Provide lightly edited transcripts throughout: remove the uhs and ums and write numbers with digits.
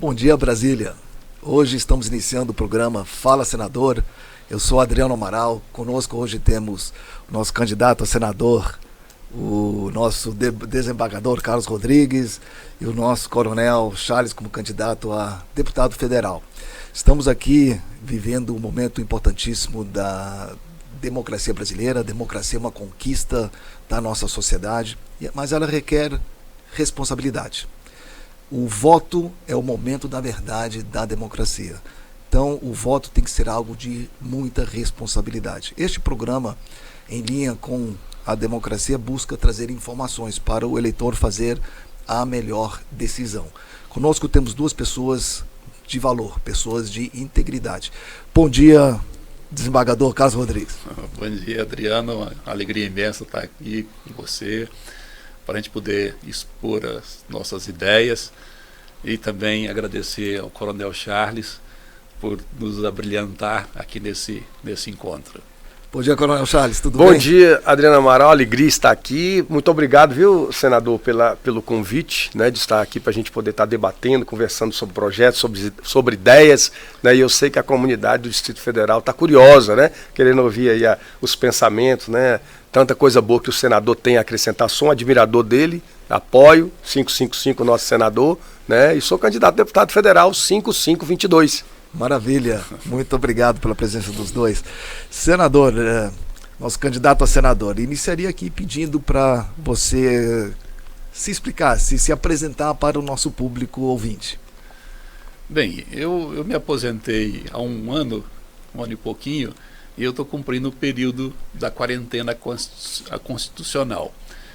Bom dia, Brasília. Hoje estamos iniciando o programa Fala Senador. Eu sou Adriano Amaral. Conosco hoje temos o nosso candidato a senador, o nosso desembargador Carlos Rodrigues e o nosso coronel Charles como candidato a deputado federal. Estamos aqui vivendo um momento importantíssimo da democracia brasileira. A democracia é uma conquista da nossa sociedade, mas ela requer responsabilidade. O voto é o momento da verdade da democracia. Então, o voto tem que ser algo de muita responsabilidade. Este programa, em linha com a democracia, busca trazer informações para o eleitor fazer a melhor decisão. Conosco temos duas pessoas de valor, pessoas de integridade. Bom dia, desembargador Carlos Rodrigues. Bom dia, Adriano. Uma alegria imensa estar aqui com você, para a gente poder expor as nossas ideias e também agradecer ao Coronel Charles por nos abrilhantar aqui nesse encontro. Bom dia, Coronel Charles, tudo bem? Bom dia, Adriano Amaral, alegria estar aqui. Muito obrigado, viu, senador, pelo convite, né, de estar aqui para a gente poder estar debatendo, conversando sobre projetos, sobre ideias, né, e eu sei que a comunidade do Distrito Federal está curiosa, né, querendo ouvir aí os pensamentos, né, tanta coisa boa que o senador tem a acrescentar. Sou um admirador dele, apoio 555, nosso senador, né, e sou candidato a deputado federal 5522. Maravilha, muito obrigado pela presença dos dois. Senador, nosso candidato a senador, iniciaria aqui pedindo para você se explicar, se apresentar para o nosso público ouvinte. Bem, eu me aposentei há um ano e pouquinho, e eu estou cumprindo o período da quarentena constitucional.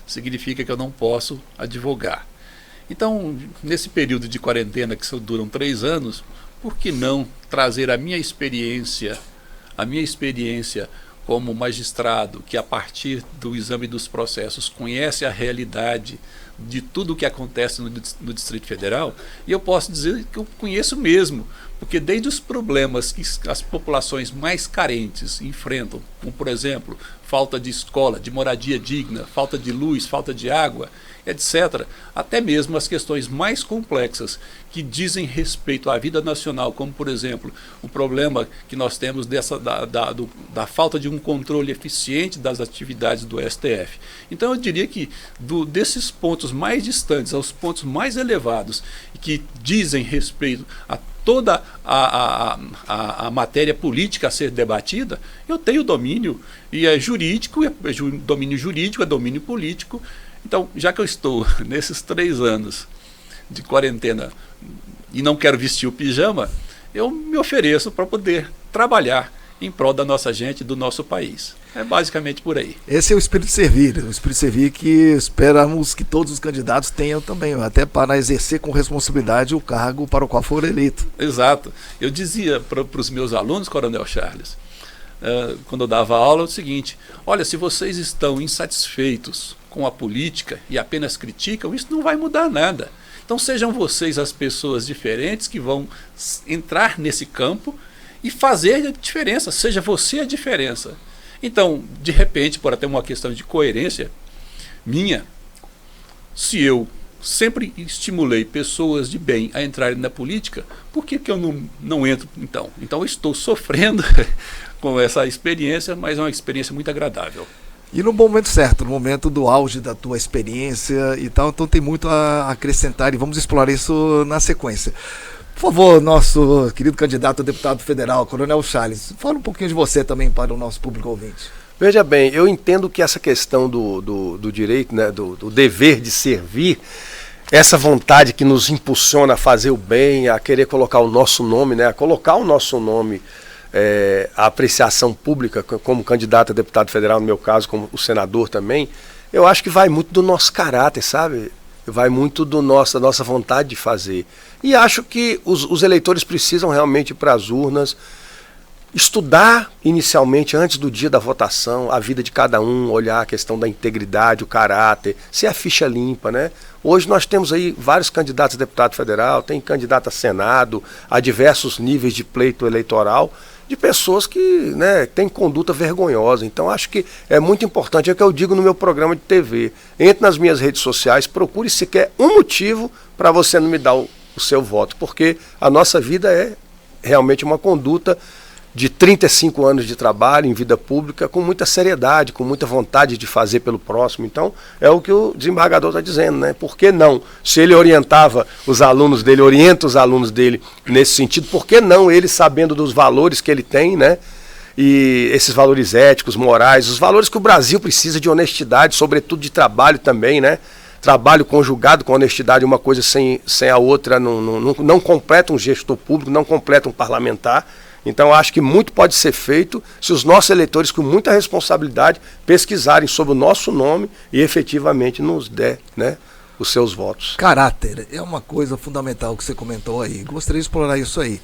Significa que eu não posso advogar. Então, nesse período de quarentena, que duram 3 anos, por que não trazer a minha experiência como magistrado, que a partir do exame dos processos conhece a realidade de tudo o que acontece no Distrito Federal, e eu posso dizer que eu conheço mesmo, porque desde os problemas que as populações mais carentes enfrentam, como por exemplo, falta de escola, de moradia digna, falta de luz, falta de água, etc., até mesmo as questões mais complexas que dizem respeito à vida nacional, como por exemplo, o problema que nós temos da falta de um controle eficiente das atividades do STF. Então eu diria que desses pontos mais distantes aos pontos mais elevados, que dizem respeito a toda a matéria política a ser debatida, eu tenho domínio, e é jurídico, domínio jurídico, é domínio político. Então, já que eu estou nesses 3 anos de quarentena e não quero vestir o pijama, eu me ofereço para poder trabalhar em prol da nossa gente, do nosso país. É basicamente por aí. Esse é o espírito de servir que esperamos que todos os candidatos tenham também, até para exercer com responsabilidade o cargo para o qual for eleito. Exato. Eu dizia para os meus alunos, Coronel Charles, quando eu dava aula, o seguinte: olha, se vocês estão insatisfeitos com a política e apenas criticam, isso não vai mudar nada. Então sejam vocês as pessoas diferentes que vão entrar nesse campo e fazer a diferença, seja você a diferença. Então, de repente, por até uma questão de coerência minha, se eu sempre estimulei pessoas de bem a entrarem na política, por que eu não entro então? Então eu estou sofrendo com essa experiência, mas é uma experiência muito agradável. E no momento certo, no momento do auge da tua experiência e tal, então tem muito a acrescentar e vamos explorar isso na sequência. Por favor, nosso querido candidato a deputado federal, Coronel Charles, fala um pouquinho de você também para o nosso público ouvinte. Veja bem, eu entendo que essa questão do direito, né, do dever de servir, essa vontade que nos impulsiona a fazer o bem, a querer colocar o nosso nome, né, a colocar o nosso nome, a apreciação pública como candidato a deputado federal, no meu caso, como o senador também, eu acho que vai muito do nosso caráter, sabe? Vai muito da nossa vontade de fazer. E acho que os eleitores precisam realmente ir para as urnas, estudar inicialmente, antes do dia da votação, a vida de cada um, olhar a questão da integridade, o caráter, se a ficha limpa, né? Hoje nós temos aí vários candidatos a deputado federal, tem candidato a Senado, a diversos níveis de pleito eleitoral, de pessoas que, né, têm conduta vergonhosa. Então acho que é muito importante, é o que eu digo no meu programa de TV. Entre nas minhas redes sociais, procure sequer um motivo para você não me dar o o seu voto, porque a nossa vida é realmente uma conduta de 35 anos de trabalho em vida pública, com muita seriedade, com muita vontade de fazer pelo próximo. Então, é o que o desembargador está dizendo, né? Por que não? Se ele orientava os alunos dele, orienta os alunos dele nesse sentido, por que não ele, sabendo dos valores que ele tem, né? E esses valores éticos, morais, os valores que o Brasil precisa de honestidade, sobretudo de trabalho também, né? Trabalho conjugado com honestidade, uma coisa sem a outra, não completa um gestor público, não completa um parlamentar. Então, acho que muito pode ser feito se os nossos eleitores, com muita responsabilidade, pesquisarem sobre o nosso nome e efetivamente nos der, né, os seus votos. Caráter é uma coisa fundamental que você comentou aí. Gostaria de explorar isso aí.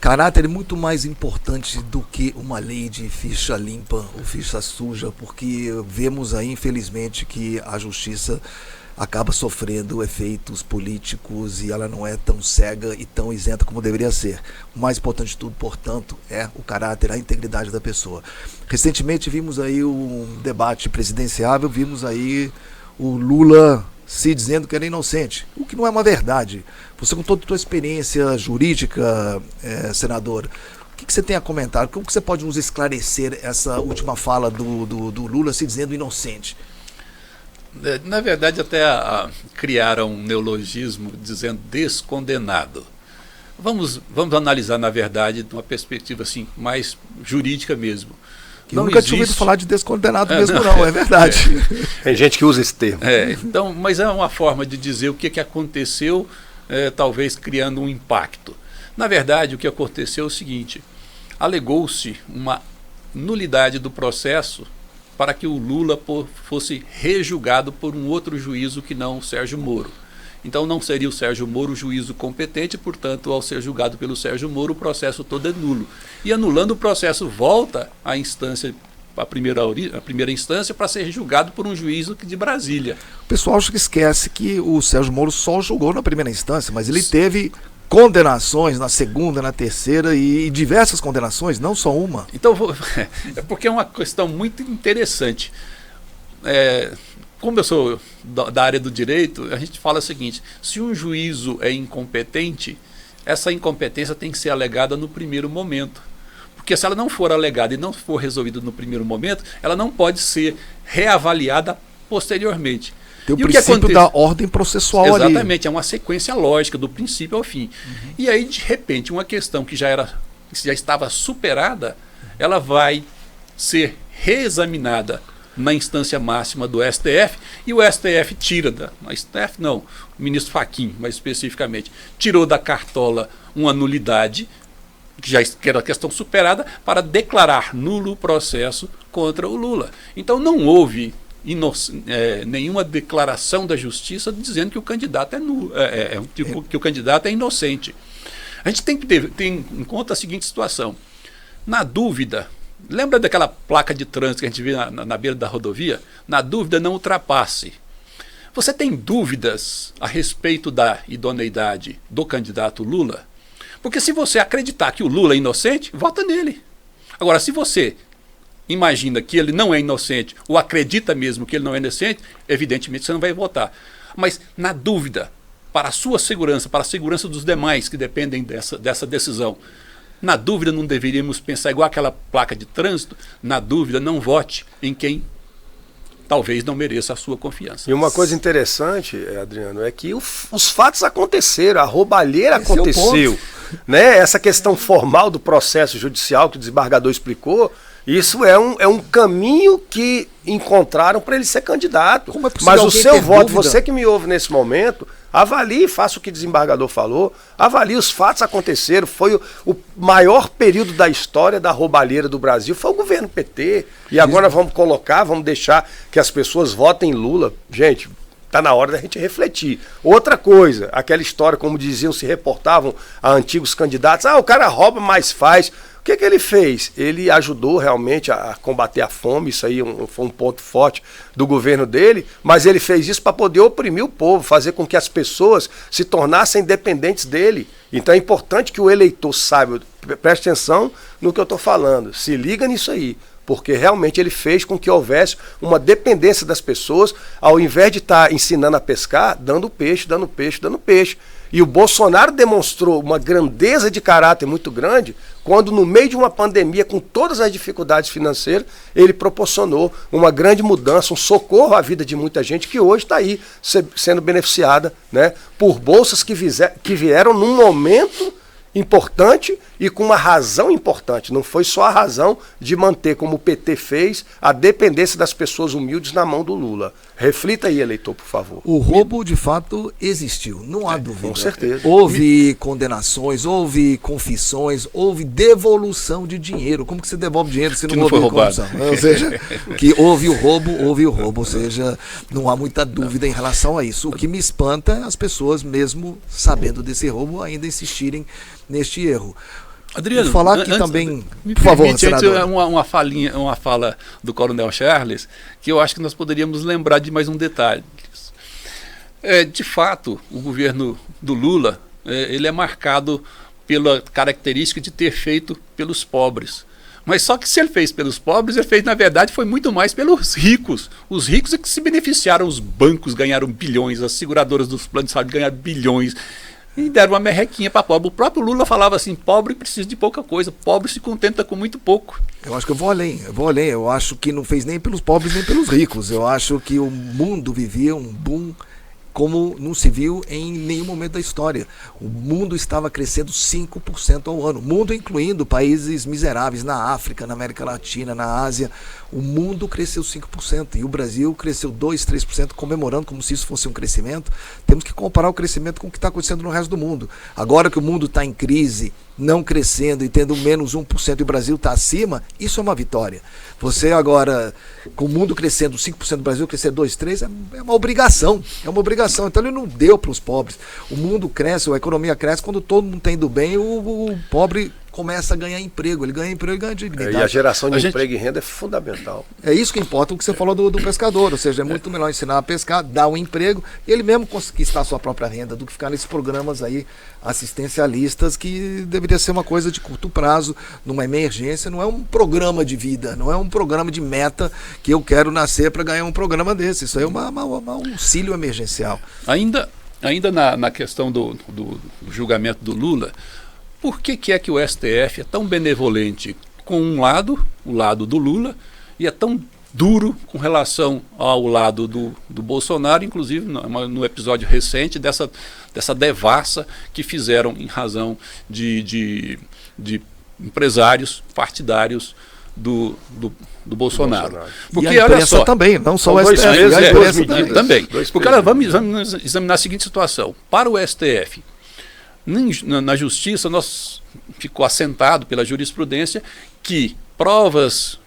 Caráter é muito mais importante do que uma lei de ficha limpa ou ficha suja, porque vemos aí, infelizmente, que a justiça acaba sofrendo efeitos políticos e ela não é tão cega e tão isenta como deveria ser. O mais importante de tudo, portanto, é o caráter, a integridade da pessoa. Recentemente vimos aí um debate presidenciável, vimos aí o Lula se dizendo que era inocente, o que não é uma verdade. Você, com toda a sua experiência jurídica, senador, o que você tem a comentar? Como que você pode nos esclarecer essa última fala do Lula se dizendo inocente? Na verdade, até criaram um neologismo dizendo descondenado. Vamos analisar, na verdade, de uma perspectiva assim, mais jurídica mesmo. Eu nunca tinha ouvido falar de descondenado mesmo, não, é verdade. Tem gente que usa esse termo. Então, mas é uma forma de dizer o que aconteceu, talvez criando um impacto. Na verdade, o que aconteceu é o seguinte: alegou-se uma nulidade do processo para que o Lula fosse rejulgado por um outro juízo que não o Sérgio Moro. Então não seria o Sérgio Moro o juízo competente, portanto, ao ser julgado pelo Sérgio Moro, o processo todo é nulo. E anulando o processo, volta à instância, a primeira instância, para ser julgado por um juízo de Brasília. O pessoal acho que esquece que o Sérgio Moro só julgou na primeira instância, mas ele teve condenações na segunda, na terceira e diversas condenações, não só uma. Então, é porque é uma questão muito interessante. Como eu sou da área do direito, a gente fala o seguinte: se um juízo é incompetente, essa incompetência tem que ser alegada no primeiro momento. Porque se ela não for alegada e não for resolvida no primeiro momento, ela não pode ser reavaliada posteriormente. Tem o princípio da ordem processual ali. Exatamente, é uma sequência lógica do princípio ao fim. E aí, de repente, uma questão que já estava superada, ela vai ser reexaminada na instância máxima do STF, e o STF tira o ministro Fachin, mais especificamente, tirou da cartola uma nulidade, que era questão superada, para declarar nulo o processo contra o Lula. Então não houve nenhuma declaração da justiça dizendo que o candidato é nulo, que o candidato é inocente. A gente tem que ter em conta a seguinte situação: na dúvida, lembra daquela placa de trânsito que a gente vê na beira da rodovia? Na dúvida, não ultrapasse. Você tem dúvidas a respeito da idoneidade do candidato Lula? Porque se você acreditar que o Lula é inocente, vota nele. Agora, se você imagina que ele não é inocente, ou acredita mesmo que ele não é inocente, evidentemente você não vai votar. Mas, na dúvida, para a sua segurança, para a segurança dos demais que dependem dessa decisão, na dúvida não deveríamos pensar igual aquela placa de trânsito? Na dúvida, não vote em quem talvez não mereça a sua confiança. E uma coisa interessante, Adriano, é que os fatos aconteceram, a roubalheira aconteceu. Né? Essa questão formal do processo judicial que o desembargador explicou, isso é um caminho que encontraram para ele ser candidato. Mas o seu voto, você que me ouve nesse momento, avalie, faça o que o desembargador falou, avalie, os fatos aconteceram, foi o maior período da história da roubalheira do Brasil, foi o governo PT, e agora vamos deixar que as pessoas votem Lula. Gente, está na hora da gente refletir. Outra coisa, aquela história, como diziam, se reportavam a antigos candidatos, o cara rouba, mas faz. O que ele fez? Ele ajudou realmente a combater a fome, isso aí foi um ponto forte do governo dele, mas ele fez isso para poder oprimir o povo, fazer com que as pessoas se tornassem dependentes dele. Então é importante que o eleitor saiba, preste atenção no que eu estou falando, se liga nisso aí. porque realmente ele fez com que houvesse uma dependência das pessoas, ao invés de estar ensinando a pescar, dando peixe, dando peixe, dando peixe. E o Bolsonaro demonstrou uma grandeza de caráter muito grande quando, no meio de uma pandemia, com todas as dificuldades financeiras, ele proporcionou uma grande mudança, um socorro à vida de muita gente que hoje está aí sendo beneficiada, né, por bolsas que vieram num momento importante e com uma razão importante. Não foi só a razão de manter, como o PT fez, a dependência das pessoas humildes na mão do Lula. Reflita aí, eleitor, por favor. O roubo, de fato, existiu, não há dúvida. Com certeza. Houve condenações, houve confissões, houve devolução de dinheiro. Como que você devolve dinheiro se não houve corrupção? Ou seja, que houve o roubo, ou seja, não há muita dúvida em relação a isso. O que me espanta é as pessoas, mesmo sabendo desse roubo, ainda insistirem neste erro. Adriano, vou falar aqui também, por favor, senador. Uma fala do Coronel Charles, que eu acho que nós poderíamos lembrar de mais um detalhe. De fato, o governo do Lula, ele é marcado pela característica de ter feito pelos pobres. Mas só que se ele fez pelos pobres, ele fez, na verdade, foi muito mais pelos ricos. Os ricos é que se beneficiaram, os bancos ganharam bilhões, as seguradoras dos planos de saúde ganharam bilhões, e deram uma merrequinha para pobre. O próprio Lula falava assim, pobre precisa de pouca coisa, pobre se contenta com muito pouco. Eu acho que eu vou além. Eu acho que não fez nem pelos pobres nem pelos ricos. Eu acho que o mundo vivia um boom como não se viu em nenhum momento da história. O mundo estava crescendo 5% ao ano. O mundo incluindo países miseráveis na África, na América Latina, na Ásia. O mundo cresceu 5% e o Brasil cresceu 2%, 3%, comemorando como se isso fosse um crescimento. Temos que comparar o crescimento com o que está acontecendo no resto do mundo. Agora que o mundo está em crise, não crescendo e tendo menos 1% e o Brasil está acima, isso é uma vitória. Você agora, com o mundo crescendo 5%, o Brasil crescer 2%, 3%, é uma obrigação. É uma obrigação. Então ele não deu para os pobres. O mundo cresce, a economia cresce, quando todo mundo está indo bem, o pobre começa a ganhar emprego. Ele ganha emprego, ele ganha dignidade. E a geração de emprego e renda é fundamental. É isso que importa, o que você falou do pescador. Ou seja, é muito melhor ensinar a pescar, dar um emprego e ele mesmo conquistar a sua própria renda do que ficar nesses programas aí assistencialistas, que deveria ser uma coisa de curto prazo, numa emergência. Não é um programa de vida, não é um programa de meta que eu quero nascer para ganhar um programa desse. Isso aí é um auxílio emergencial. Ainda na questão do julgamento do Lula, por que é que o STF é tão benevolente com o lado do Lula, e é tão duro com relação ao lado do Bolsonaro, inclusive no episódio recente dessa devassa que fizeram em razão de empresários partidários do Bolsonaro. Porque, e a imprensa também, não só o STF. Também. Porque vamos examinar a seguinte situação. Para o STF, na justiça, ficou assentado pela jurisprudência que provas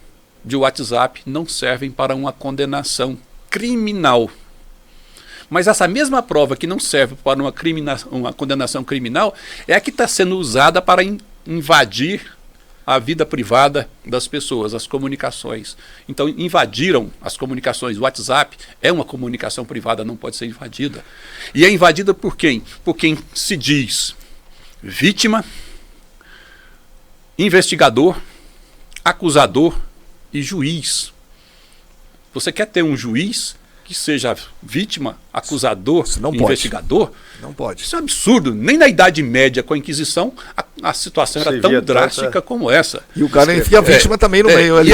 de WhatsApp não servem para uma condenação criminal. Mas essa mesma prova que não serve para uma condenação criminal é a que está sendo usada para invadir a vida privada das pessoas, as comunicações. Então invadiram as comunicações. O WhatsApp é uma comunicação privada, não pode ser invadida. E é invadida por quem? Por quem se diz vítima, investigador, acusador e juiz. Você quer ter um juiz que seja vítima, acusador, investigador? Não pode. Isso é um absurdo. Nem na Idade Média, com a Inquisição, a situação era tão drástica como essa. E o cara enfia a vítima também no meio ali.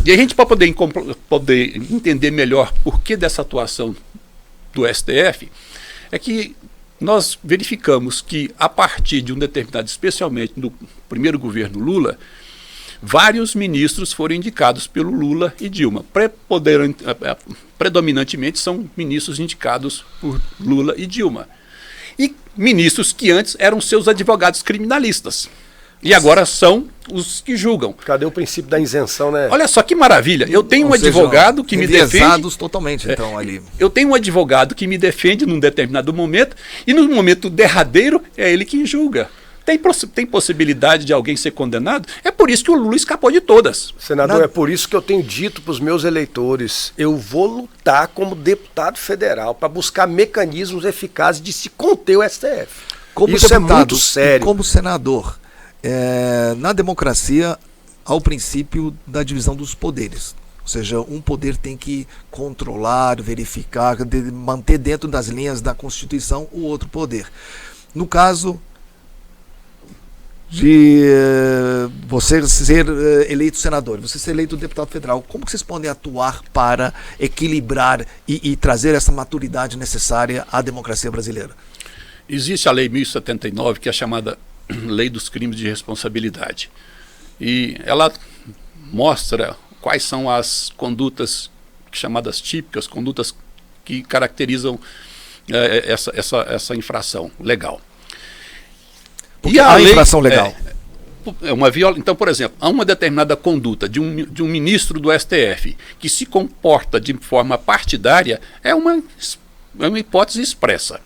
E a gente, para poder entender melhor por que dessa atuação do STF, é que nós verificamos que, a partir de um determinado, especialmente no primeiro governo Lula, vários ministros foram indicados pelo Lula e Dilma. Predominantemente são ministros indicados por Lula e Dilma. E ministros que antes eram seus advogados criminalistas. E agora são os que julgam. Cadê o princípio da isenção, né? Olha só que maravilha. Eu tenho um advogado que me defende. Totalmente, então, ali. Eu tenho um advogado que me defende num determinado momento, e no momento derradeiro é ele que julga. Tem possibilidade de alguém ser condenado? É por isso que o Lula escapou de todas. Senador, é por isso que eu tenho dito para os meus eleitores, eu vou lutar como deputado federal para buscar mecanismos eficazes de se conter o STF. Como isso deputado, é muito sério. Como senador, na democracia, ao princípio da divisão dos poderes. Ou seja, um poder tem que controlar, verificar, manter dentro das linhas da Constituição o outro poder. No caso de você ser eleito senador, você ser eleito deputado federal, como que vocês podem atuar para equilibrar e trazer essa maturidade necessária à democracia brasileira? Existe a Lei 1079, que é a chamada Lei dos Crimes de Responsabilidade. E ela mostra quais são as condutas chamadas típicas, condutas que caracterizam essa infração legal. Porque a infração legal. Então, por exemplo, há uma determinada conduta de um ministro do STF que se comporta de forma partidária, é uma hipótese expressa.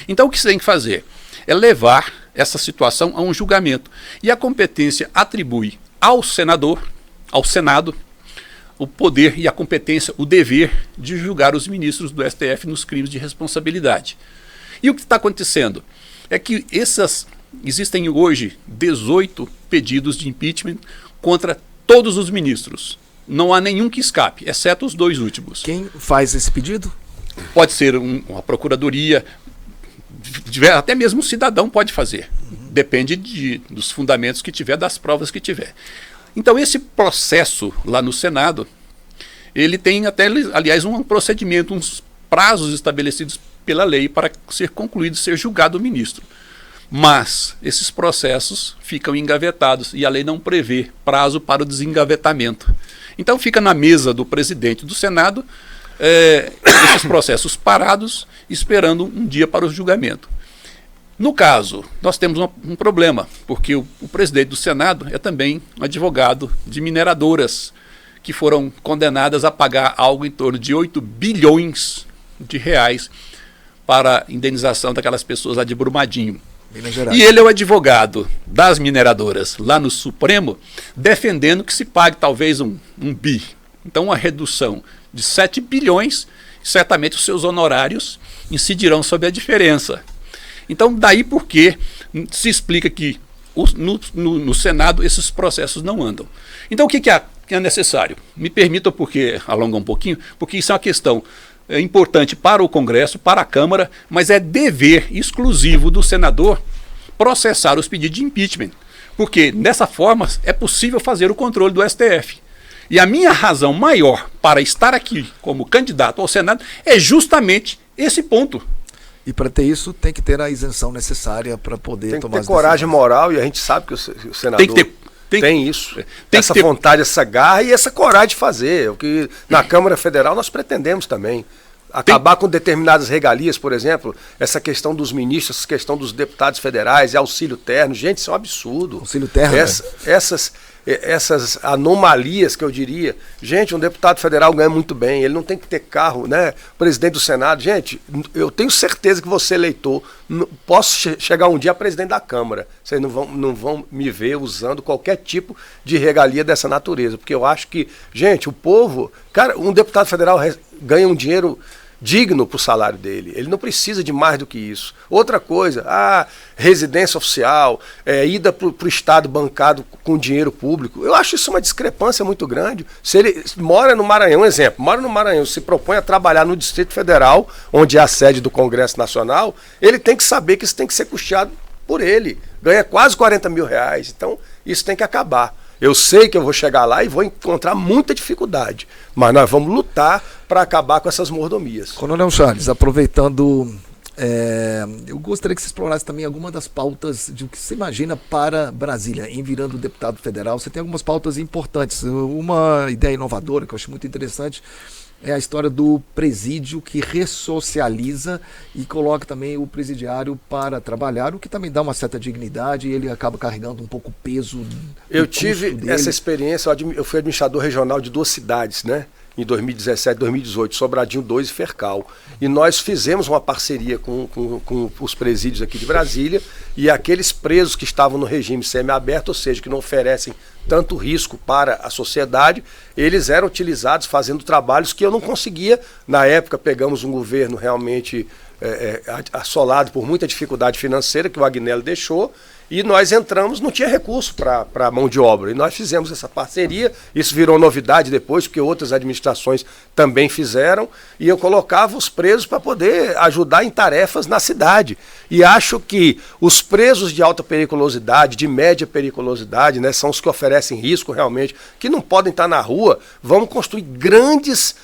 Então, o que você tem que fazer é levar essa situação a um julgamento. E a competência atribui ao senador, ao Senado, o poder e a competência, o dever de julgar os ministros do STF nos crimes de responsabilidade. E o que está acontecendo é que existem hoje 18 pedidos de impeachment contra todos os ministros. Não há nenhum que escape, exceto os 2 últimos. Quem faz esse pedido? Pode ser uma procuradoria, até mesmo um cidadão pode fazer. Depende dos fundamentos que tiver, das provas que tiver. Então, esse processo lá no Senado, ele tem até, aliás, um procedimento, uns prazos estabelecidos pela lei para ser concluído, ser julgado o ministro. Mas esses processos ficam engavetados e a lei não prevê prazo para o desengavetamento. Então, fica na mesa do presidente do Senado esses processos parados, esperando um dia para o julgamento. No caso, nós temos um problema, porque o presidente do Senado é também um advogado de mineradoras que foram condenadas a pagar algo em torno de 8 bilhões de reais para a indenização daquelas pessoas lá de Brumadinho. E ele é o advogado das mineradoras lá no Supremo, defendendo que se pague talvez um bi. Então, uma redução de 7 bilhões, certamente os seus honorários incidirão sobre a diferença. Então, daí porque se explica que no Senado esses processos não andam. Então, o que é necessário? Me permitam, porque alonga um pouquinho, porque isso é uma questão importante para o Congresso, para a Câmara, mas é dever exclusivo do senador processar os pedidos de impeachment, porque dessa forma é possível fazer o controle do STF. E a minha razão maior para estar aqui como candidato ao Senado é justamente esse ponto. E para ter isso, tem que ter a isenção necessária para poder tomar as decisões. Tem que ter coragem moral, e a gente sabe que o senador tem isso, essa vontade, essa garra e essa coragem de fazer. O que na Câmara Federal nós pretendemos também. Acabar com determinadas regalias, por exemplo, essa questão dos ministros, essa questão dos deputados federais, auxílio terno. Gente, isso é um absurdo. Auxílio terno? Essas anomalias que eu diria. Gente, um deputado federal ganha muito bem, ele não tem que ter carro, né? O presidente do Senado. Gente, eu tenho certeza que você, eleitor, posso chegar um dia a presidente da Câmara. Vocês não vão me ver usando qualquer tipo de regalia dessa natureza. Porque eu acho que, gente, o povo... Cara, um deputado federal ganha um dinheiro digno para o salário dele. Ele não precisa de mais do que isso. Outra coisa, residência oficial, ida para o Estado bancado com dinheiro público. Eu acho isso uma discrepância muito grande. Se ele mora no Maranhão, um exemplo, mora no Maranhão, se propõe a trabalhar no Distrito Federal, onde é a sede do Congresso Nacional, ele tem que saber que isso tem que ser custeado por ele. Ganha quase 40 mil reais. Então, isso tem que acabar. Eu sei que eu vou chegar lá e vou encontrar muita dificuldade, mas nós vamos lutar para acabar com essas mordomias. Coronel Charles, aproveitando, eu gostaria que você explorasse também alguma das pautas de o que você imagina para Brasília, em virando deputado federal. Você tem algumas pautas importantes. Uma ideia inovadora que eu acho muito interessante é a história do presídio que ressocializa e coloca também o presidiário para trabalhar, o que também dá uma certa dignidade e ele acaba carregando um pouco o peso. Eu tive essa experiência, eu fui administrador regional de 2 cidades, né? Em 2017, 2018, Sobradinho 2 e Fercal. E nós fizemos uma parceria com os presídios aqui de Brasília e aqueles presos que estavam no regime semiaberto, ou seja, que não oferecem tanto risco para a sociedade, eles eram utilizados fazendo trabalhos que eu não conseguia. Na época pegamos um governo realmente assolado por muita dificuldade financeira que o Agnello deixou, e nós entramos, não tinha recurso para mão de obra, e nós fizemos essa parceria. Isso virou novidade depois, porque outras administrações também fizeram, e eu colocava os presos para poder ajudar em tarefas na cidade. E acho que os presos de alta periculosidade, de média periculosidade, né, são os que oferecem risco realmente, que não podem estar na rua. Vamos construir grandes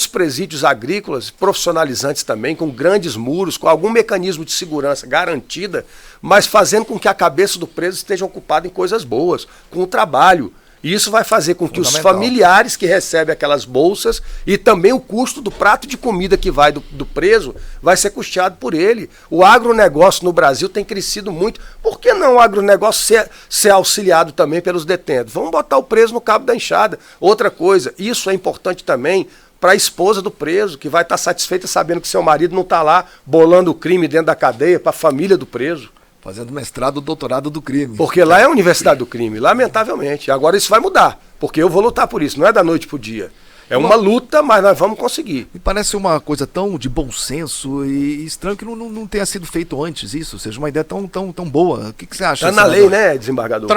presídios agrícolas, profissionalizantes também, com grandes muros, com algum mecanismo de segurança garantida, mas fazendo com que a cabeça do preso esteja ocupada em coisas boas, com o trabalho. E isso vai fazer com que os familiares que recebem aquelas bolsas, e também o custo do prato de comida que vai do preso, vai ser custeado por ele. O agronegócio no Brasil tem crescido muito. Por que não o agronegócio ser auxiliado também pelos detentos? Vamos botar o preso no cabo da enxada. Outra coisa, isso é importante também para a esposa do preso, que vai estar satisfeita sabendo que seu marido não está lá bolando o crime dentro da cadeia, para a família do preso. Fazendo mestrado, doutorado do crime. Porque lá é a universidade do crime, lamentavelmente. Agora isso vai mudar, porque eu vou lutar por isso, não é da noite para o dia. É uma luta, mas nós vamos conseguir. Me parece uma coisa tão de bom senso e estranho que não tenha sido feito antes isso, ou seja, uma ideia tão boa. O que você acha? Está na lei, né, desembargador?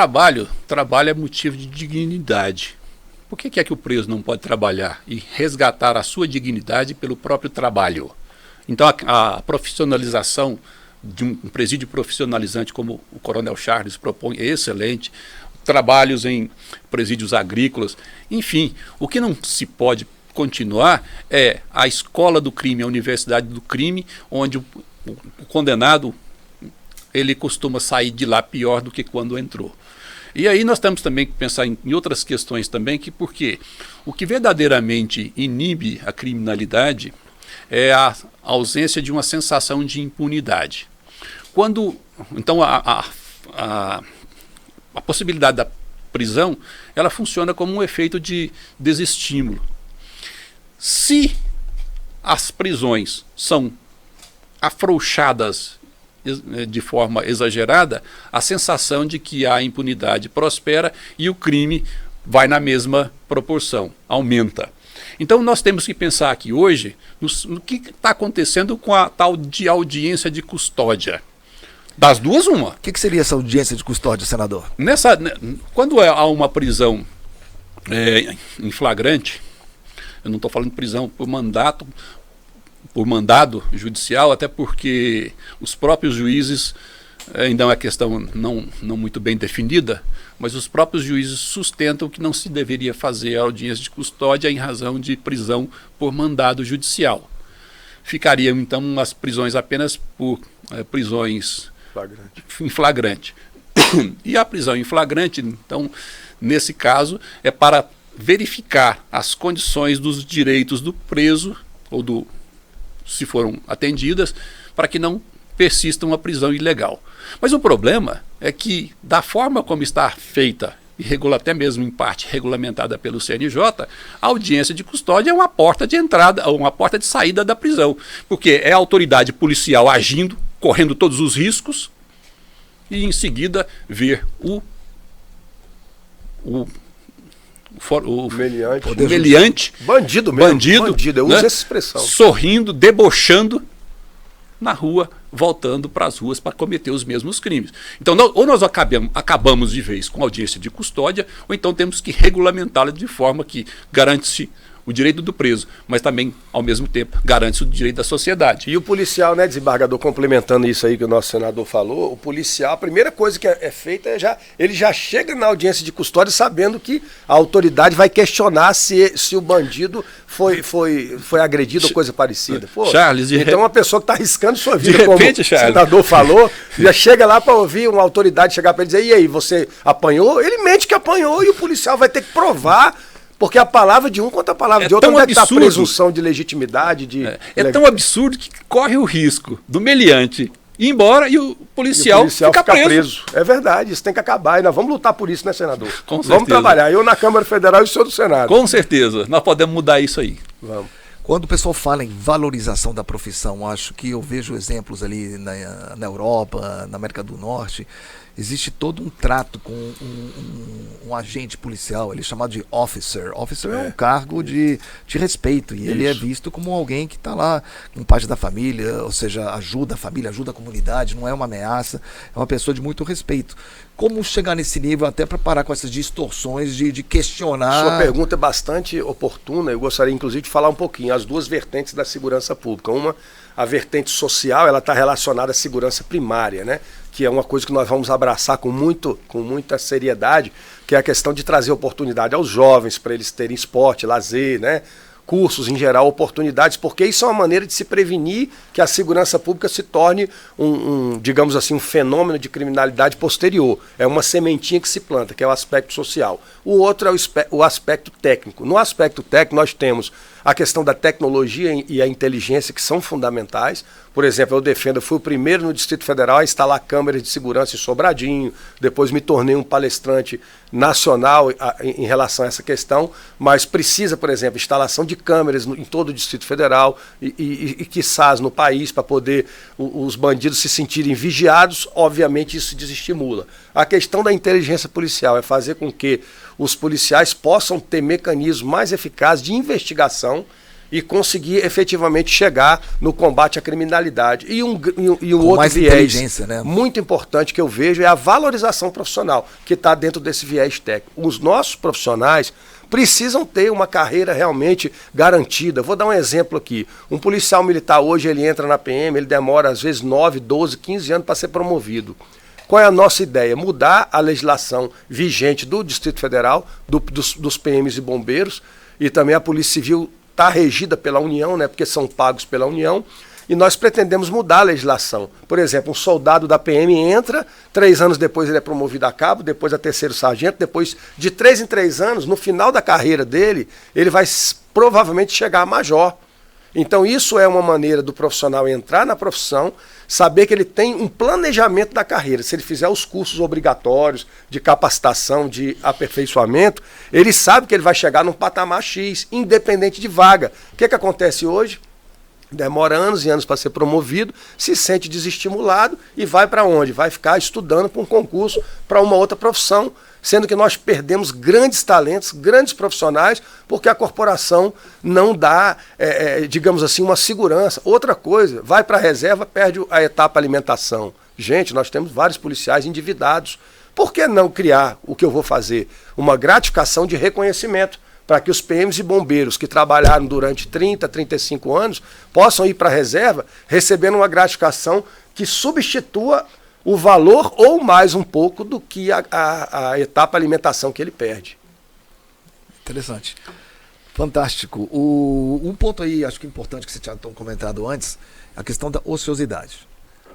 Trabalho é motivo de dignidade. Por que é que o preso não pode trabalhar e resgatar a sua dignidade pelo próprio trabalho? Então a profissionalização de um presídio profissionalizante como o Coronel Charles propõe é excelente. Trabalhos em presídios agrícolas, enfim, o que não se pode continuar é a escola do crime, a universidade do crime, onde o condenado ele costuma sair de lá pior do que quando entrou. E aí nós temos também que pensar em outras questões também, porque o que verdadeiramente inibe a criminalidade é a ausência de uma sensação de impunidade. Então a possibilidade da prisão, ela funciona como um efeito de desestímulo. Se as prisões são afrouxadas de forma exagerada, a sensação de que a impunidade prospera e o crime vai na mesma proporção, aumenta. Então nós temos que pensar aqui hoje no que está acontecendo com a tal de audiência de custódia. Das duas, uma. O que seria essa audiência de custódia, senador? Quando há uma prisão em flagrante, eu não estou falando de prisão por mandado judicial, até porque os próprios juízes, ainda é uma questão não muito bem definida, mas os próprios juízes sustentam que não se deveria fazer a audiência de custódia em razão de prisão por mandado judicial. Ficariam então as prisões apenas por prisões em flagrante. E a prisão em flagrante, então, nesse caso, é para verificar as condições dos direitos do preso, ou se foram atendidas, para que não persista uma prisão ilegal. Mas o problema é que, da forma como está feita, e até mesmo em parte regulamentada pelo CNJ, a audiência de custódia é uma porta de entrada, ou uma porta de saída da prisão, porque é a autoridade policial agindo, correndo todos os riscos, e em seguida ver o meliante, bandido, eu uso essa expressão, sorrindo, debochando na rua, voltando para as ruas para cometer os mesmos crimes. Então, ou nós acabamos de vez com a audiência de custódia, ou então temos que regulamentá-la de forma que garante-se o direito do preso, mas também, ao mesmo tempo, garante o direito da sociedade. E o policial, né, desembargador, complementando isso aí que o nosso senador falou, o policial, a primeira coisa que é feita ele já chega na audiência de custódia sabendo que a autoridade vai questionar se o bandido foi agredido ou coisa parecida. Pô, Charles, então uma pessoa que está arriscando sua vida, como o senador falou, já chega lá para ouvir uma autoridade chegar para ele dizer, e aí, você apanhou? Ele mente que apanhou e o policial vai ter que provar. Porque a palavra de um contra a palavra de outro, onde é que está a presunção de legitimidade? É tão absurdo que corre o risco do meliante ir embora e o policial ficar preso. É verdade, isso tem que acabar. E nós vamos lutar por isso, né, senador? Com certeza. Vamos trabalhar. Eu na Câmara Federal e o senhor do Senado. Com certeza. Nós podemos mudar isso aí. Vamos. Quando o pessoal fala em valorização da profissão, acho que eu vejo exemplos ali na Europa, na América do Norte. Existe todo um trato com um agente policial, ele é chamado de officer. Officer é um cargo de respeito, e ele é visto como alguém que está lá com parte da família, ou seja, ajuda a família, ajuda a comunidade, não é uma ameaça, é uma pessoa de muito respeito. Como chegar nesse nível até para parar com essas distorções de questionar? Sua pergunta é bastante oportuna, eu gostaria inclusive de falar um pouquinho, as duas vertentes da segurança pública. Uma, a vertente social, ela está relacionada à segurança primária, né? Que é uma coisa que nós vamos abraçar com muita seriedade, que é a questão de trazer oportunidade aos jovens, para eles terem esporte, lazer, né? Cursos em geral, oportunidades, porque isso é uma maneira de se prevenir que a segurança pública se torne digamos assim, um fenômeno de criminalidade posterior. É uma sementinha que se planta, que é o aspecto social. O outro é o aspecto técnico. No aspecto técnico, nós temos a questão da tecnologia e a inteligência, que são fundamentais. Por exemplo, eu fui o primeiro no Distrito Federal a instalar câmeras de segurança em Sobradinho, depois me tornei um palestrante nacional em relação a essa questão, mas precisa, por exemplo, instalação de câmeras em todo o Distrito Federal e quiçás no país, para poder os bandidos se sentirem vigiados. Obviamente isso desestimula. A questão da inteligência policial é fazer com que os policiais possam ter mecanismos mais eficazes de investigação e conseguir efetivamente chegar no combate à criminalidade. E um outro viés, né, muito importante que eu vejo é a valorização profissional, que está dentro desse viés técnico. Os nossos profissionais precisam ter uma carreira realmente garantida. Vou dar um exemplo aqui. Um policial militar hoje, ele entra na PM, ele demora às vezes 9, 12, 15 anos para ser promovido. Qual é a nossa ideia? Mudar a legislação vigente do Distrito Federal, dos PMs e bombeiros, e também a Polícia Civil está regida pela União, né, porque são pagos pela União, e nós pretendemos mudar a legislação. Por exemplo, um soldado da PM entra, 3 anos depois ele é promovido a cabo, depois a terceiro sargento, depois de 3 em 3 anos, no final da carreira dele, ele vai provavelmente chegar a major. Então isso é uma maneira do profissional entrar na profissão, saber que ele tem um planejamento da carreira. Se ele fizer os cursos obrigatórios de capacitação, de aperfeiçoamento, ele sabe que ele vai chegar num patamar X, independente de vaga. O que acontece hoje? Demora anos e anos para ser promovido, se sente desestimulado e vai para onde? Vai ficar estudando para um concurso, para uma outra profissão, sendo que nós perdemos grandes talentos, grandes profissionais, porque a corporação não dá, digamos assim, uma segurança. Outra coisa, vai para a reserva, perde a etapa alimentação. Gente, nós temos vários policiais endividados. Por que não criar o que eu vou fazer? Uma gratificação de reconhecimento, para que os PMs e bombeiros que trabalharam durante 30, 35 anos possam ir para a reserva recebendo uma gratificação que substitua o valor ou mais um pouco do que a etapa alimentação que ele perde. Interessante. Fantástico. Um ponto aí, acho que importante que você tinha comentado antes, a questão da ociosidade.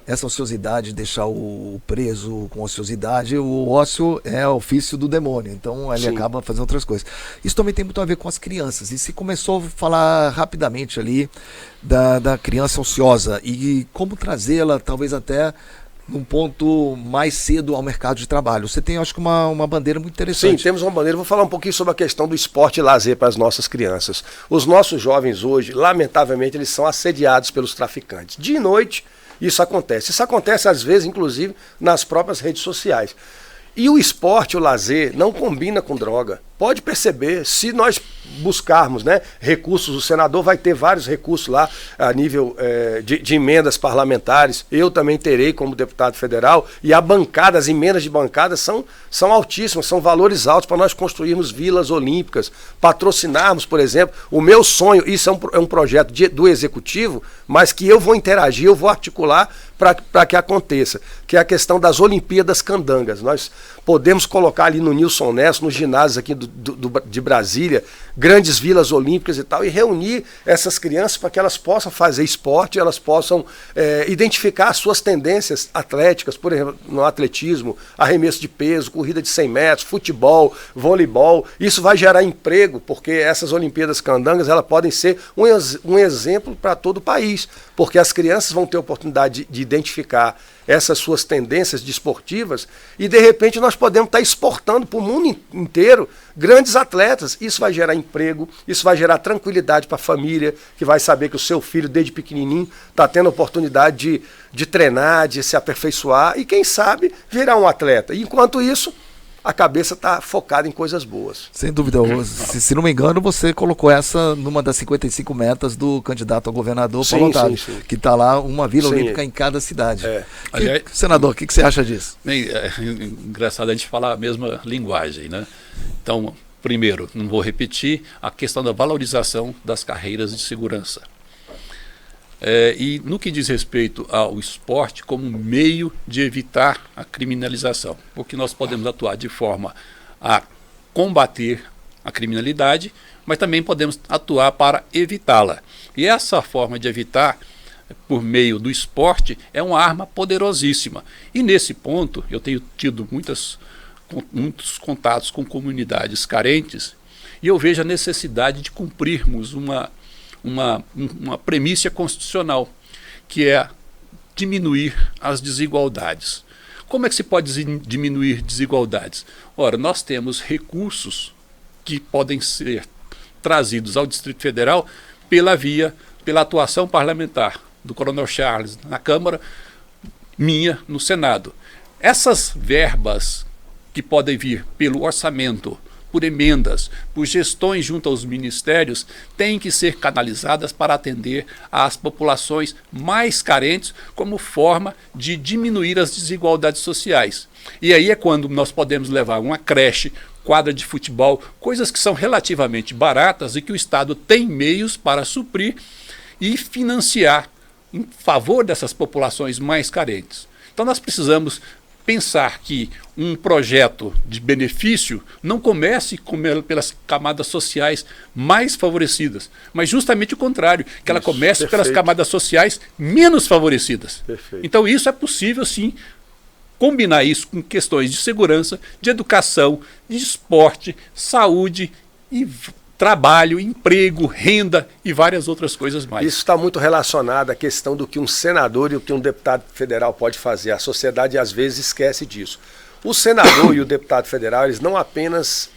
Essa ociosidade, deixar o preso com ociosidade, o ócio é ofício do demônio, então ele acaba fazendo outras coisas. Isso também tem muito a ver com as crianças, e se começou a falar rapidamente ali da criança ociosa e como trazê-la talvez até num ponto mais cedo ao mercado de trabalho. Você tem, acho que, uma bandeira muito interessante. Sim, temos uma bandeira. Vou falar um pouquinho sobre a questão do esporte e lazer para as nossas crianças. Os nossos jovens hoje, lamentavelmente, eles são assediados pelos traficantes. De noite, isso acontece. Isso acontece, às vezes, inclusive, nas próprias redes sociais. E o esporte, o lazer, não combina com droga. Pode perceber, se nós buscarmos, né, recursos, o senador vai ter vários recursos lá a nível de emendas parlamentares, eu também terei como deputado federal, e a bancada, as emendas de bancada são altíssimas, são valores altos para nós construirmos vilas olímpicas, patrocinarmos, por exemplo, o meu sonho, isso é um projeto do executivo, mas que eu vou interagir, eu vou articular para que aconteça, que é a questão das Olimpíadas Candangas. Nós podemos colocar ali no Nilson Nesso, nos ginásios aqui de Brasília, grandes vilas olímpicas e tal, e reunir essas crianças para que elas possam fazer esporte, elas possam identificar as suas tendências atléticas, por exemplo, no atletismo, arremesso de peso, corrida de 100 metros, futebol, voleibol. Isso vai gerar emprego, porque essas Olimpíadas Candangas elas podem ser um exemplo para todo o país, porque as crianças vão ter oportunidade de identificar essas suas tendências desportivas e de repente nós podemos estar exportando para o mundo inteiro grandes atletas. Isso vai gerar emprego, isso vai gerar tranquilidade para a família, que vai saber que o seu filho, desde pequenininho, está tendo a oportunidade de treinar, de se aperfeiçoar e, quem sabe, virar um atleta. E, enquanto isso, a cabeça está focada em coisas boas. Sem dúvida. Se não me engano, você colocou essa numa das 55 metas do candidato a governador, Paulo Otávio, que está lá uma Vila Olímpica em cada cidade. Senador, o que você acha disso? É engraçado a gente falar a mesma linguagem, né? Então, primeiro, não vou repetir, a questão da valorização das carreiras de segurança. E no que diz respeito ao esporte como meio de evitar a criminalização, porque nós podemos atuar de forma a combater a criminalidade, mas também podemos atuar para evitá-la. E essa forma de evitar, por meio do esporte, é uma arma poderosíssima. E nesse ponto, eu tenho tido muitos contatos com comunidades carentes e eu vejo a necessidade de cumprirmos uma premissa constitucional, que é diminuir as desigualdades. Como é que se pode diminuir desigualdades? Ora, nós temos recursos que podem ser trazidos ao Distrito Federal pela atuação parlamentar do Coronel Charles na Câmara, minha no Senado. Essas verbas que podem vir pelo orçamento, por emendas, por gestões junto aos ministérios, têm que ser canalizadas para atender às populações mais carentes como forma de diminuir as desigualdades sociais. E aí é quando nós podemos levar uma creche, quadra de futebol, coisas que são relativamente baratas e que o Estado tem meios para suprir e financiar em favor dessas populações mais carentes. Então nós precisamos pensar que um projeto de benefício não comece pelas camadas sociais mais favorecidas, mas justamente o contrário, que ela comece pelas camadas sociais menos favorecidas. Então isso é possível, sim, combinar isso com questões de segurança, de educação, de esporte, saúde e trabalho, emprego, renda e várias outras coisas mais. Isso está muito relacionado à questão do que um senador e o que um deputado federal pode fazer. A sociedade às vezes esquece disso. O senador e o deputado federal, eles não apenas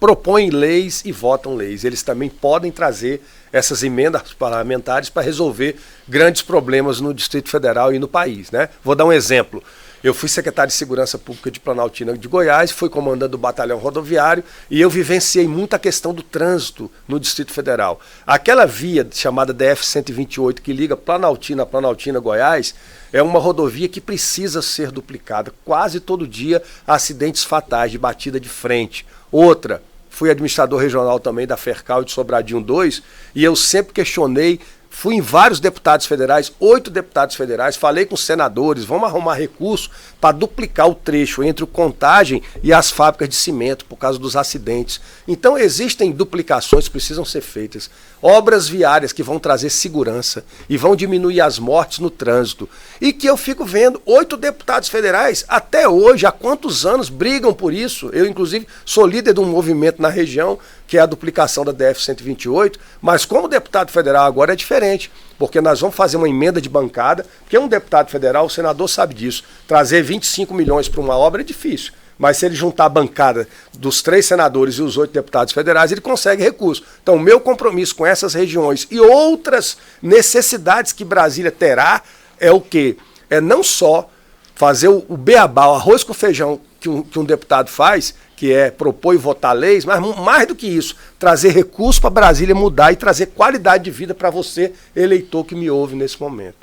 propõem leis e votam leis, eles também podem trazer essas emendas parlamentares para resolver grandes problemas no Distrito Federal e no país, né? Vou dar um exemplo. Eu fui secretário de Segurança Pública de Planaltina de Goiás, fui comandante do batalhão rodoviário e eu vivenciei muito a questão do trânsito no Distrito Federal. Aquela via chamada DF-128 que liga Planaltina a Planaltina, Goiás, é uma rodovia que precisa ser duplicada. Quase todo dia acidentes fatais de batida de frente. Outra, fui administrador regional também da Fercal e de Sobradinho 2 e eu sempre questionei. Fui em vários deputados federais, 8 deputados federais, falei com os senadores, vamos arrumar recurso para duplicar o trecho entre o Contagem e as fábricas de cimento por causa dos acidentes. Então existem duplicações que precisam ser feitas, obras viárias que vão trazer segurança e vão diminuir as mortes no trânsito. E que eu fico vendo 8 deputados federais, até hoje, há quantos anos brigam por isso. Eu, inclusive, sou líder de um movimento na região, que é a duplicação da DF-128, mas como deputado federal agora é diferente, porque nós vamos fazer uma emenda de bancada, porque um deputado federal, o senador sabe disso, trazer 25 milhões para uma obra é difícil, mas se ele juntar a bancada dos 3 senadores e os 8 deputados federais, ele consegue recurso. Então, o meu compromisso com essas regiões e outras necessidades que Brasília terá é o quê? É não só fazer o beabá, o arroz com feijão que um deputado faz, que é propor e votar leis, mas mais do que isso, trazer recursos para Brasília mudar e trazer qualidade de vida para você, eleitor que me ouve nesse momento.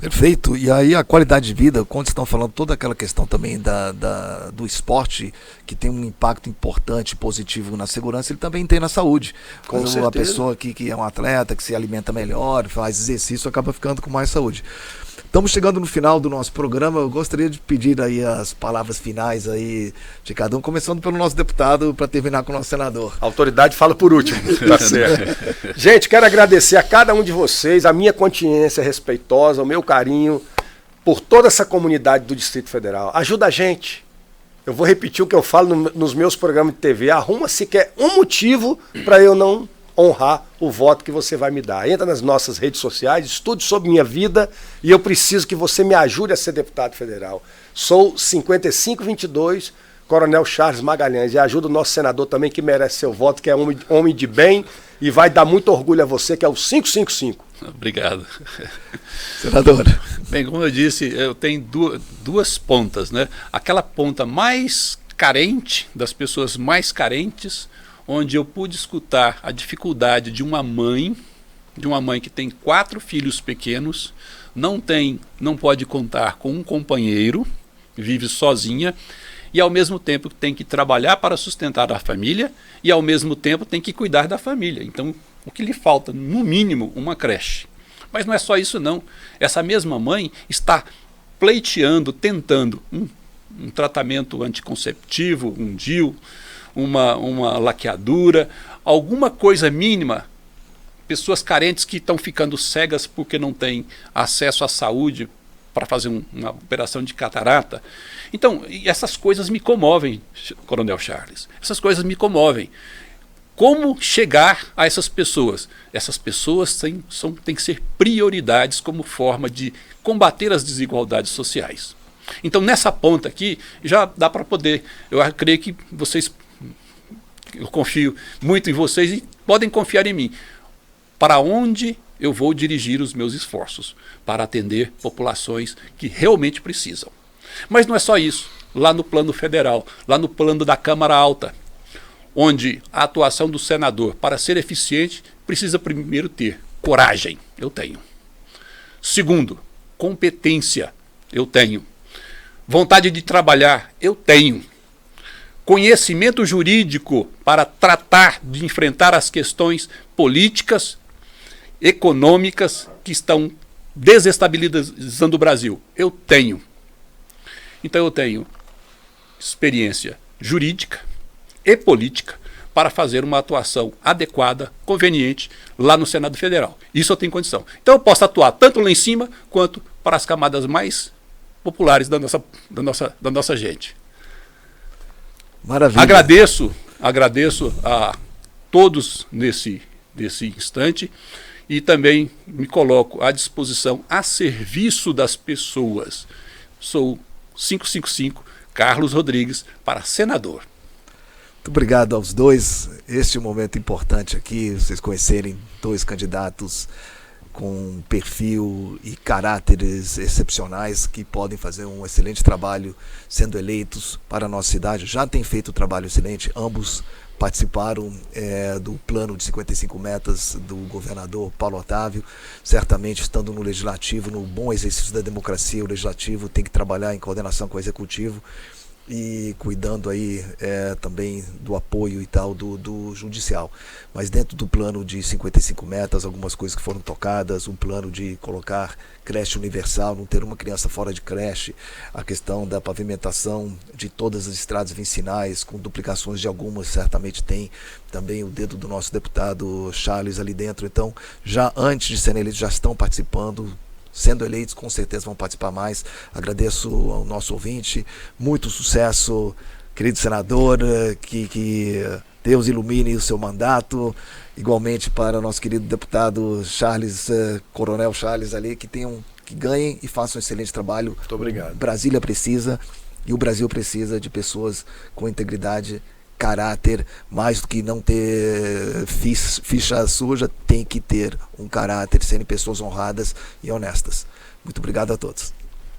Perfeito. E aí a qualidade de vida, quando estão falando toda aquela questão também do esporte, que tem um impacto importante, positivo na segurança, ele também tem na saúde. Com certeza. Uma pessoa que é um atleta, que se alimenta melhor, faz exercício, acaba ficando com mais saúde. Estamos chegando no final do nosso programa. Eu gostaria de pedir aí as palavras finais aí de cada um, começando pelo nosso deputado para terminar com o nosso senador. A autoridade fala por último. Tá certo. Gente, quero agradecer a cada um de vocês, a minha consciência respeitosa, o meu carinho por toda essa comunidade do Distrito Federal. Ajuda a gente. Eu vou repetir o que eu falo nos meus programas de TV. Arruma sequer um motivo para eu não honrar o voto que você vai me dar. Entra nas nossas redes sociais, estude sobre minha vida e eu preciso que você me ajude a ser deputado federal. Sou 5522, Coronel Charles Magalhães, e ajuda o nosso senador também, que merece seu voto, que é homem de bem e vai dar muito orgulho a você, que é o 555. Obrigado. Senador. Bem, como eu disse, eu tenho duas pontas, né? Aquela ponta mais carente, das pessoas mais carentes, onde eu pude escutar a dificuldade de uma mãe que tem 4 filhos pequenos, não pode contar com um companheiro, vive sozinha, e ao mesmo tempo tem que trabalhar para sustentar a família e ao mesmo tempo tem que cuidar da família. Então, o que lhe falta, no mínimo, uma creche. Mas não é só isso não. Essa mesma mãe está pleiteando, tentando um tratamento anticonceptivo, um DIU, uma laqueadura, alguma coisa mínima. Pessoas carentes que estão ficando cegas porque não têm acesso à saúde para fazer uma operação de catarata. Então, essas coisas me comovem, Coronel Charles. Essas coisas me comovem. Como chegar a essas pessoas? Essas pessoas têm que ser prioridades como forma de combater as desigualdades sociais. Então, nessa ponta aqui, já dá para poder. Eu creio que eu confio muito em vocês e podem confiar em mim. Para onde eu vou dirigir os meus esforços? Para atender populações que realmente precisam. Mas não é só isso. Lá no plano federal, lá no plano da Câmara Alta, onde a atuação do senador, para ser eficiente, precisa primeiro ter coragem. Eu tenho. Segundo, competência. Eu tenho. Vontade de trabalhar. Eu tenho. Conhecimento jurídico para tratar de enfrentar as questões políticas, econômicas que estão desestabilizando o Brasil. Eu tenho. Então eu tenho experiência jurídica e política para fazer uma atuação adequada, conveniente, lá no Senado Federal. Isso eu tenho condição. Então eu posso atuar tanto lá em cima, quanto para as camadas mais populares da nossa gente. Maravilha. Agradeço a todos nesse instante e também me coloco à disposição, a serviço das pessoas. Sou 555 Carlos Rodrigues para senador. Muito obrigado aos dois. Este é um momento importante aqui, vocês conhecerem 2 candidatos com perfil e caráteres excepcionais que podem fazer um excelente trabalho sendo eleitos para a nossa cidade. Já têm feito um trabalho excelente, ambos participaram do plano de 55 metas do governador Paulo Otávio. Certamente, estando no legislativo, no bom exercício da democracia, o legislativo tem que trabalhar em coordenação com o executivo e cuidando aí também do apoio e tal do judicial. Mas dentro do plano de 55 metas, algumas coisas que foram tocadas, um plano de colocar creche universal, não ter uma criança fora de creche, a questão da pavimentação de todas as estradas vicinais, com duplicações de algumas, certamente tem também o dedo do nosso deputado Charles ali dentro. Então, já antes de serem eleitos, já estão participando. Sendo eleitos, com certeza vão participar mais. Agradeço ao nosso ouvinte. Muito sucesso, querido senador. Que Deus ilumine o seu mandato. Igualmente para o nosso querido deputado Charles, Coronel Charles ali, que ganhem e façam um excelente trabalho. Muito obrigado. Brasília precisa, e o Brasil precisa de pessoas com integridade, caráter. Mais do que não ter ficha suja, tem que ter um caráter, serem pessoas honradas e honestas. Muito obrigado a todos.